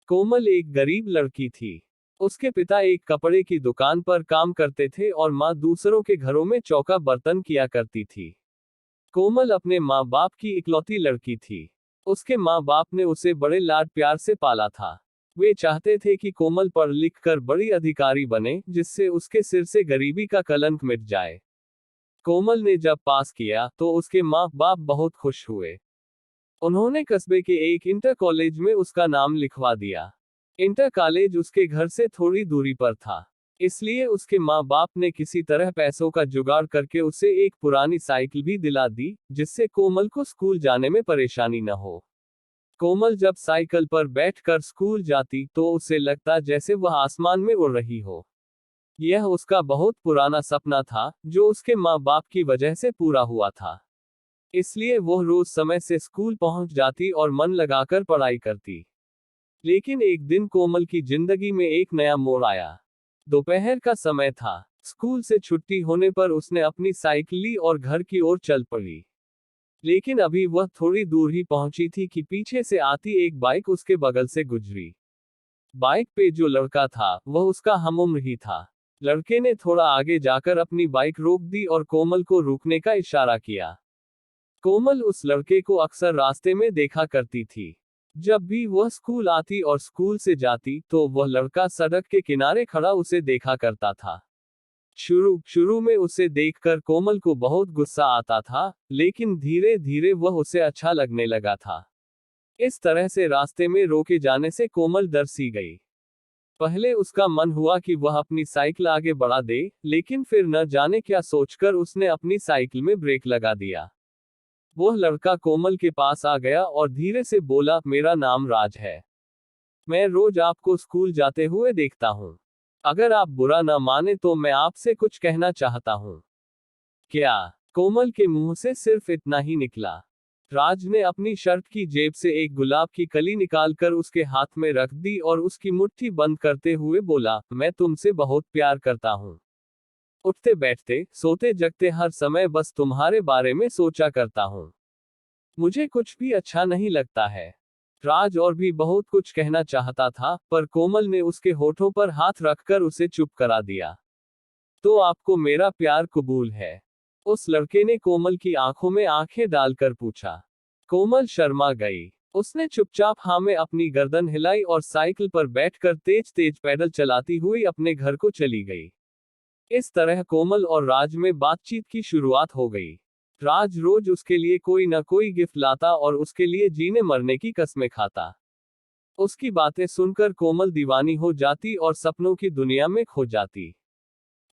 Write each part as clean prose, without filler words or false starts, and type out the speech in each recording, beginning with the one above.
कोमल एक गरीब लड़की थी। उसके पिता एक कपड़े की दुकान पर काम करते थे और माँ दूसरों के घरों में चौका बर्तन किया करती थी। कोमल अपने माँ बाप की इकलौती लड़की थी। उसके माँ बाप ने उसे बड़े लाड प्यार से पाला था। वे चाहते थे कि कोमल पढ़ लिख कर बड़ी अधिकारी बने, जिससे उसके सिर से गरीबी का कलंक मिट जाए। कोमल ने जब पास किया तो उसके माँ बाप बहुत खुश हुए। उन्होंने कस्बे के एक इंटर कॉलेज में उसका नाम लिखवा दिया। इंटर कॉलेज उसके घर से थोड़ी दूरी पर था, इसलिए उसके माँ बाप ने किसी तरह पैसों का जुगाड़ करके उसे एक पुरानी साइकिल भी दिला दी, जिससे कोमल को स्कूल जाने में परेशानी न हो। कोमल जब साइकिल पर बैठकर स्कूल जाती तो उसे लगता जैसे वह आसमान में उड़ रही हो। यह उसका बहुत पुराना सपना था, जो उसके माँ बाप की वजह से पूरा हुआ था। इसलिए वह रोज समय से स्कूल पहुंच जाती और मन लगाकर पढ़ाई करती। लेकिन एक दिन कोमल की जिंदगी में एक नया मोड़ आया। दोपहर का समय था। स्कूल से छुट्टी होने पर उसने अपनी साइकिल ली और घर की ओर चल पड़ी। लेकिन अभी वह थोड़ी दूर ही पहुंची थी कि पीछे से आती एक बाइक उसके बगल से गुजरी। बाइक पे जो लड़का था वह उसका हमउम्र ही था। लड़के ने थोड़ा आगे जाकर अपनी बाइक रोक दी और कोमल को रुकने का इशारा किया। कोमल उस लड़के को अक्सर रास्ते में देखा करती थी। जब भी वह स्कूल आती और स्कूल से जाती तो वह लड़का सड़क के किनारे खड़ा उसे देखा करता था। शुरू में उसे देखकर कोमल को बहुत गुस्सा आता था, लेकिन धीरे धीरे वह उसे अच्छा लगने लगा था। इस तरह से रास्ते में रोके जाने से कोमल डर सी गई। पहले उसका मन हुआ कि वह अपनी साइकिल आगे बढ़ा दे, लेकिन फिर न जाने क्या सोचकर उसने अपनी साइकिल में ब्रेक लगा दिया। वह लड़का कोमल के पास आ गया और धीरे से बोला, मेरा नाम राज है। मैं रोज आपको स्कूल जाते हुए देखता हूँ। अगर आप बुरा न माने तो मैं आपसे कुछ कहना चाहता हूँ। क्या? कोमल के मुंह से सिर्फ इतना ही निकला। राज ने अपनी शर्ट की जेब से एक गुलाब की कली निकालकर उसके हाथ में रख दी और उसकी मुट्ठी बंद करते हुए बोला, मैं तुमसे बहुत प्यार करता हूँ। उठते बैठते, सोते जगते हर समय बस तुम्हारे बारे में सोचा करता हूँ। मुझे कुछ भी अच्छा नहीं लगता है। राज और भी बहुत कुछ कहना चाहता था, पर कोमल ने उसके होठों पर हाथ रखकर उसे चुप करा दिया। तो आपको मेरा प्यार कबूल है? उस लड़के ने कोमल की आंखों में आंखें डालकर पूछा। कोमल शर्मा गई। उसने चुपचाप हाँ में अपनी गर्दन हिलाई और साइकिल पर बैठकर तेज तेज पैडल चलाती हुई अपने घर को चली गई। इस तरह कोमल और राज में बातचीत की शुरुआत हो गई। राज रोज उसके लिए कोई न कोई गिफ्ट लाता और उसके लिए जीने मरने की कस्में खाता। उसकी बातें सुनकर कोमल दीवानी हो जाती और सपनों की दुनिया में खो जाती।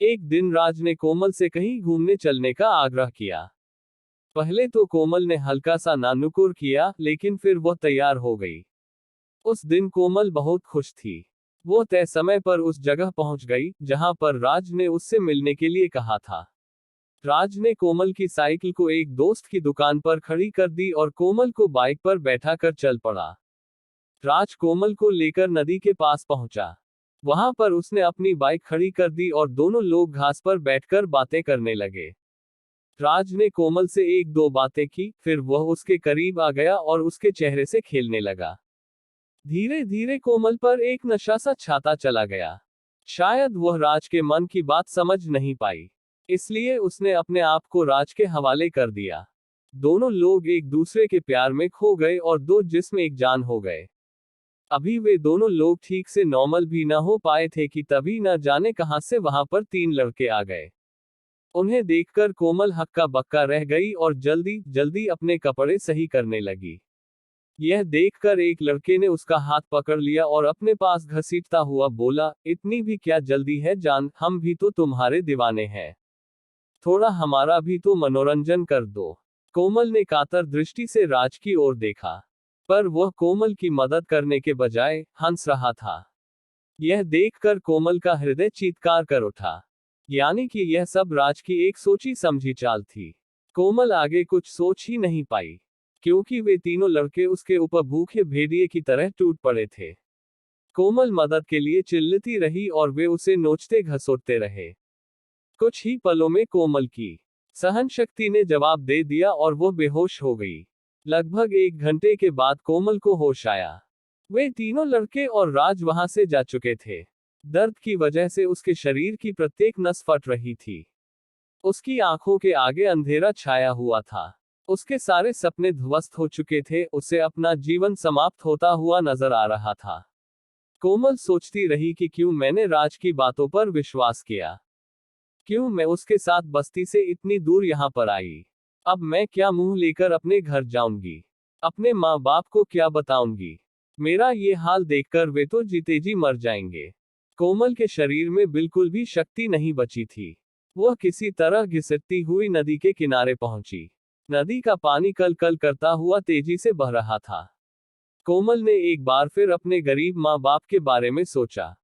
एक दिन राज ने कोमल से कहीं घूमने चलने का आग्रह किया। पहले तो कोमल ने हल्का सा नानुकुर किया, लेकिन फिर वह तैयार हो गई। उस दिन कोमल बहुत खुश थी। वो तय समय पर उस जगह पहुंच गई जहां पर राज ने उससे मिलने के लिए कहा था। राज ने कोमल की साइकिल को एक दोस्त की दुकान पर खड़ी कर दी और कोमल को बाइक पर बैठा कर चल पड़ा। राज कोमल को लेकर नदी के पास पहुंचा। वहां पर उसने अपनी बाइक खड़ी कर दी और दोनों लोग घास पर बैठकर बातें करने लगे। राज ने कोमल से एक दो बातें की, फिर वह उसके करीब आ गया और उसके चेहरे से खेलने लगा। धीरे धीरे कोमल पर एक नशा सा छाता चला गया। शायद वह राज के मन की बात समझ नहीं पाई, इसलिए उसने अपने आप को राज के हवाले कर दिया। दोनों लोग एक दूसरे के प्यार में खो गए और दो जिस्म एक जान हो गए। अभी वे दोनों लोग ठीक से नॉर्मल भी न हो पाए थे कि तभी न जाने कहां से वहां पर तीन लड़के आ गए। उन्हें देखकर कोमल हक्का बक्का रह गई और जल्दी जल्दी अपने कपड़े सही करने लगी। यह देखकर एक लड़के ने उसका हाथ पकड़ लिया और अपने पास घसीटता हुआ बोला, इतनी भी क्या जल्दी है जान, हम भी तो तुम्हारे दीवाने हैं। थोड़ा हमारा भी तो मनोरंजन कर दो। कोमल ने कातर दृष्टि से राज की ओर देखा, पर वह कोमल की मदद करने के बजाय हंस रहा था। यह देखकर कोमल का हृदय चीत्कार कर उठा। यानी कि यह सब राज की एक सोची समझी चाल थी। कोमल आगे कुछ सोच ही नहीं पाई, क्योंकि वे तीनों लड़के उसके ऊपर भूखे भेड़िए की तरह टूट पड़े थे। कोमल मदद के लिए चिल्लाती रही और वे उसे नोचते घसोटते रहे। कुछ ही पलों में कोमल की सहन शक्ति ने जवाब दे दिया और वह बेहोश हो गई। लगभग 1 घंटे के बाद कोमल को होश आया। वे तीनों लड़के और राज वहां से जा चुके थे। दर्द की वजह से उसके शरीर की प्रत्येक नस फट रही थी। उसकी आंखों के आगे अंधेरा छाया हुआ था। उसके सारे सपने ध्वस्त हो चुके थे, उसे अपना जीवन समाप्त होता हुआ नजर आ रहा था। कोमल सोचती रही कि क्यों मैंने राज की बातों पर विश्वास किया। क्यों मैं उसके साथ बस्ती से इतनी दूर यहाँ पर आई। अब मैं क्या मुंह लेकर अपने घर जाऊंगी। अपने माँ बाप को क्या बताऊंगी। मेरा ये हाल देखकर वे तो जीते जी मर जाएंगे। कोमल के शरीर में बिल्कुल भी शक्ति नहीं बची थी। वह किसी तरह घिसटती हुई नदी के किनारे पहुंची। नदी का पानी कल कल करता हुआ तेजी से बह रहा था। कोमल ने एक बार फिर अपने गरीब माँ बाप के बारे में सोचा,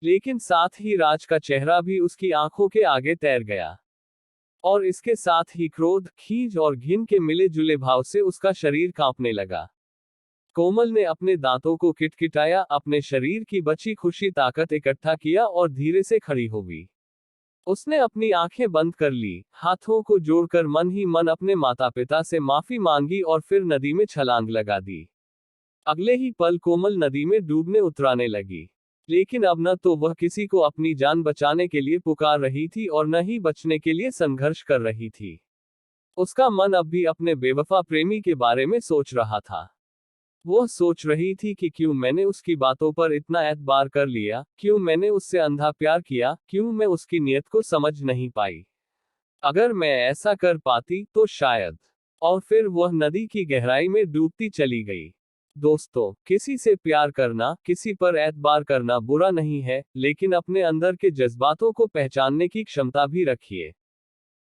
लेकिन साथ ही राज का चेहरा भी उसकी आंखों के आगे तैर गया। और इसके साथ ही क्रोध, खींच और घिन के मिले जुले भाव से उसका शरीर कांपने लगा। कोमल ने अपने दांतों को किटकिटाया, अपने शरीर की बची खुशी ताकत इकट्ठा किया और धीरे से खड़ी हो गई। उसने अपनी आंखें बंद कर ली, हाथों को जोड़कर मन ही मन अपने माता पिता से माफी मांगी और फिर नदी में छलांग लगा दी। अगले ही पल कोमल नदी में डूबने उतराने लगी। लेकिन अब न तो वह किसी को अपनी जान बचाने के लिए पुकार रही थी और न ही बचने के लिए संघर्ष कर रही थी। उसका मन अब भी अपने बेवफा प्रेमी के बारे में सोच रहा था। वह सोच रही थी कि क्यों मैंने उसकी बातों पर इतना एतबार कर लिया, क्यों मैंने उससे अंधा प्यार किया, क्यों मैं उसकी नीयत को समझ नहीं पाई। अगर मैं ऐसा कर पाती तो शायद। और फिर वह नदी की गहराई में डूबती चली गई। दोस्तों, किसी से प्यार करना, किसी पर एतबार करना बुरा नहीं है, लेकिन अपने अंदर के जज्बातों को पहचानने की क्षमता भी रखिए।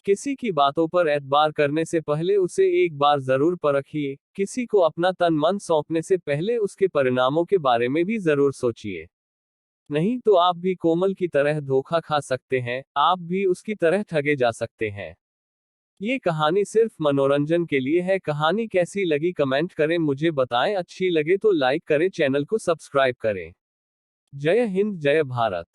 किसी की बातों पर एतबार करने से पहले उसे एक बार जरूर परखिए। किसी को अपना तन मन सौंपने से पहले उसके परिणामों के बारे में भी जरूर सोचिए। नहीं तो आप भी कोमल की तरह धोखा खा सकते हैं, आप भी उसकी तरह ठगे जा सकते हैं। ये कहानी सिर्फ मनोरंजन के लिए है। कहानी कैसी लगी कमेंट करें, मुझे बताएं। अच्छी लगे तो लाइक करें, चैनल को सब्सक्राइब करें। जय हिंद, जय भारत।